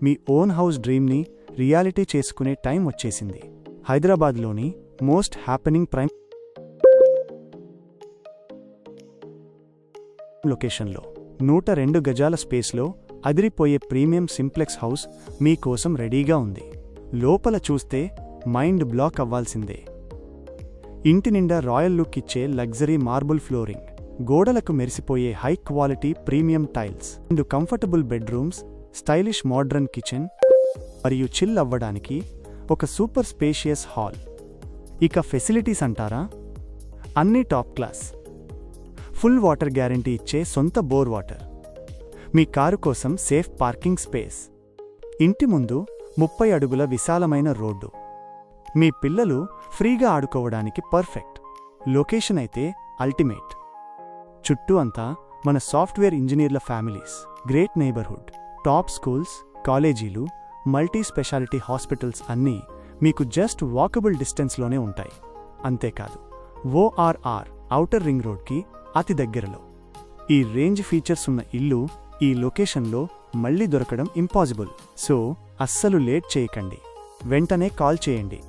మీ own house డ్రీమ్ని reality చేసుకునే time వచ్చేసింది. హైదరాబాద్లోని మోస్ట్ హ్యాపెనింగ్ ప్రైమ్ లొకేషన్లో 102 గజాల స్పేస్లో అదిరిపోయే ప్రీమియం సింప్లెక్స్ హౌస్ మీకోసం రెడీగా ఉంది. లోపల చూస్తే మైండ్ బ్లాక్ అవ్వాల్సిందే. ఇంటి నిండా రాయల్ లుక్ ఇచ్చే లగ్జరీ మార్బుల్ ఫ్లోరింగ్, గోడలకు మెరిసిపోయే high quality premium tiles, 2 comfortable bedrooms, stylish modern kitchen మరియు చిల్ అవ్వడానికి ఒక సూపర్ స్పేషియస్ హాల్. ఇక ఫెసిలిటీస్ అంటారా, అన్నీ top class. Full water guarantee ఇచ్చే సొంత బోర్ వాటర్, మీ కారు కోసం సేఫ్ పార్కింగ్ స్పేస్, ఇంటి ముందు 30 అడుగుల విశాలమైన రోడ్డు, మీ పిల్లలు ఫ్రీగా ఆడుకోవడానికి పర్ఫెక్ట్ లొకేషన్ అయితే అల్టిమేట్. చుట్టూ అంతా మన సాఫ్ట్వేర్ ఇంజనీర్ల families, great neighbourhood, top schools, కాలేజీలు, మల్టీ స్పెషాలిటీ హాస్పిటల్స్ అన్నీ మీకు జస్ట్ వాకబుల్ డిస్టెన్స్లోనే ఉంటాయి. అంతేకాదు ఓఆర్ఆర్ ఔటర్ రింగ్ రోడ్కి అతి దగ్గరలో. ఈ రేంజ్ ఫీచర్స్ ఉన్న ఇల్లు ఈ లొకేషన్లో మళ్లీ దొరకడం ఇంపాసిబుల్. సో అస్సలు లేట్ చేయకండి, వెంటనే కాల్ చేయండి.